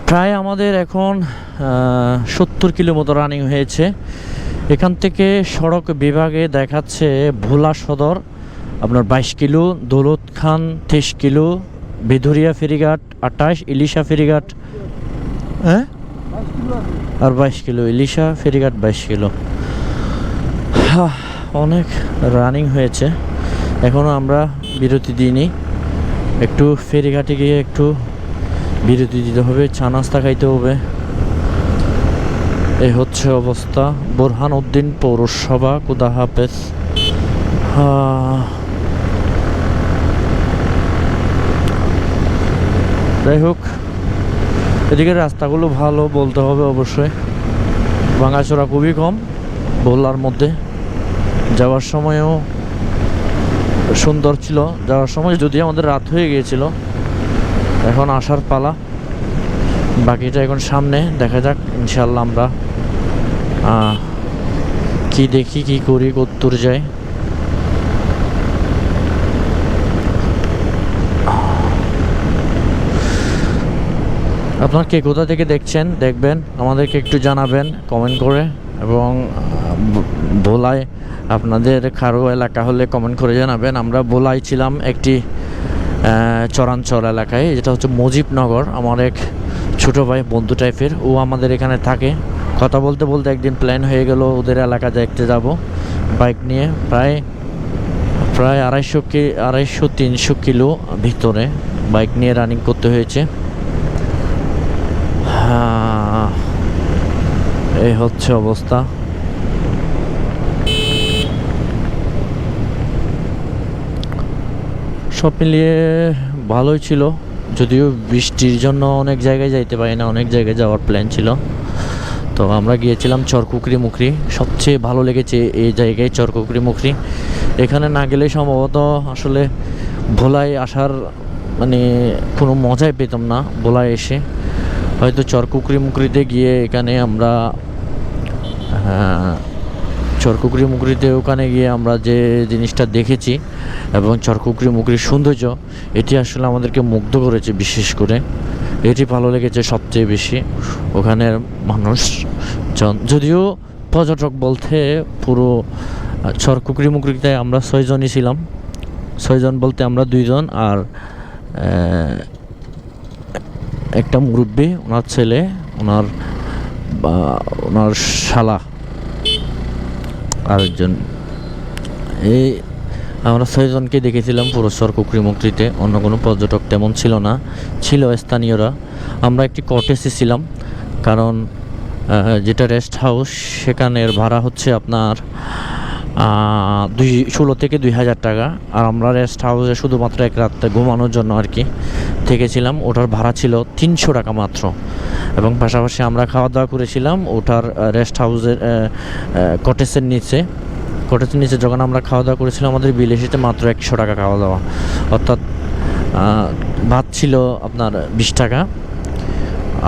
প্রায় আমাদের এখন 70 কিলো মতো রানিং হয়েছে। এখান থেকে সড়ক বিভাগে দেখাচ্ছে ভোলা সদর আপনার 22 কিলো, দৌলত খান 23 কিলো, বেধুরিয়া ফেরিঘাট 28, ইলিশা ফেরিঘাট আর 22 কিলো, ইলিশা ফেরিঘাট 22 কিলো। অনেক রানিং হয়েছে। এখনও আমরা বিরতি দিইনি, একটু ফেরিঘাটে গিয়ে একটু বিরতি দিতে হবে, চা নাস্তা খাইতে হবে। এই হচ্ছে অবস্থা। বোরহানউদ্দিন পৌরসভা, খুদা হাফেজ। যাই হোক, এদিকে রাস্তাগুলো ভালো বলতে হবে অবশ্যই, ভাঙাচোরা খুবই কম ভোলার মধ্যে। যাওয়ার সময়ও সুন্দর ছিল, যাওয়ার সময় যদি আমাদের রাত হয়ে গিয়েছিল। এখন আসার পালা, বাকিটা এখন সামনে দেখা যাক। ইনশাল্লাহ আমরা কি দেখি, কি করি, কতদূর যাই। আপনার কে কোথা থেকে দেখছেন, দেখবেন আমাদেরকে একটু জানাবেন কমেন্ট করে। এবং ভোলায় আপনাদের কারো এলাকা হলে কমেন্ট করে জানাবেন। আমরা ভোলায় ছিলাম একটি চরাঞ্চল এলাকায়, যেটা হচ্ছে মুজিবনগর। আমার এক ছোটো ভাই, বন্ধু টাইপের, ও আমাদের এখানে থাকে। কথা বলতে বলতে একদিন প্ল্যান হয়ে গেল ওদের এলাকা দেখতে যাব বাইক নিয়ে। প্রায় 250-300 কিলো ভিতরে বাইক নিয়ে রানিং করতে হয়েছে। এই হচ্ছে অবস্থা। সব মিলিয়ে ভালোই ছিল, যদিও বৃষ্টির জন্য অনেক জায়গায় যাইতে পারি না, অনেক জায়গায় যাওয়ার প্ল্যান ছিল। তো আমরা গিয়েছিলাম চরকুকরি মুখরি। সবচেয়ে ভালো লেগেছে এই জায়গায় চরকুকরি মুখরি। এখানে না গেলে সম্ভবত আসলে ভোলায় আসার মানে কোনো মজাই পেতাম না। ভোলায় এসে হয়তো চরকুকরি মুখরিতে গিয়ে এখানে আমরা চরকুকরি মুখরিতে ওখানে গিয়ে আমরা যে জিনিসটা দেখেছি এবং চরকুকরি মুখরির সৌন্দর্য, এটি আসলে আমাদেরকে মুগ্ধ করেছে। বিশেষ করে এটি ভালো লেগেছে সবচেয়ে বেশি। ওখানের মানুষজন, যদিও পর্যটক বলতে পুরো চরকুকরি মুখরিতে আমরা 6 জনই ছিলাম। 6 জন বলতে আমরা 2 জন আর একটা মুরব্বী, ওনার ছেলে, ওনার শালা আরেকজন। এই আমরা 6 জনকে দেখেছিলাম পুরো চরকুকরি মুখরিতে। অন্য কোনো পর্যটক তেমন ছিল না, ছিল স্থানীয়রা। আমরা একটি কটেজে ছিলাম, কারণ যেটা রেস্ট হাউস সেখানের ভাড়া হচ্ছে আপনার 16 থেকে 2000 টাকা। আর আমরা রেস্ট হাউসে শুধুমাত্র এক রাত ঘুমানোর জন্য আর কি থেকেছিলাম, ওটার ভাড়া ছিল 300 টাকা মাত্র। এবং পাশাপাশি আমরা খাওয়া দাওয়া করেছিলাম ওটার রেস্ট হাউসের কটেজের নিচে যখন আমরা খাওয়া দাওয়া করেছিলাম, আমাদের বিল এসেছে মাত্র 100 টাকা খাওয়া দাওয়া। অর্থাৎ ভাত ছিল আপনার 20 টাকা,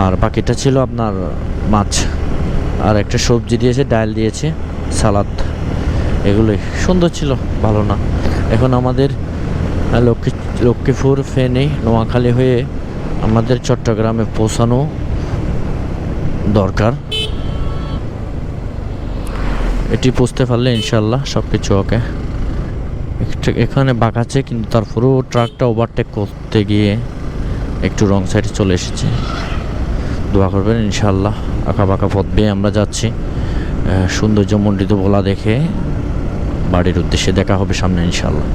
আর বাকিটা ছিল আপনার মাছ, আর একটা সবজি দিয়েছে, ডাল দিয়েছে, সালাদ। এগুলোই সুন্দর ছিল, ভালো না। এখন আমাদের লক্ষ্মীপুর, ফেনী, নোয়াখালী হয়ে আমাদের চট্টগ্রামে পৌঁছানো দরকার। এটি পৌঁছতে পারলে ইনশাল্লাহ সব কিছু ওকে। এখানে বাঁকাচ্ছে, কিন্তু তারপরেও ট্রাকটা ওভারটেক করতে গিয়ে একটু রং সাইডে চলে এসেছে। দোয়া করবেন ইনশাল্লাহ। আঁকা বাঁকা পথ বেয়ে আমরা যাচ্ছি, সৌন্দর্যমণ্ডিত ভোলা দেখে বাড়ির উদ্দেশ্যে দেখা হবে সামনে ইনশাল্লাহ।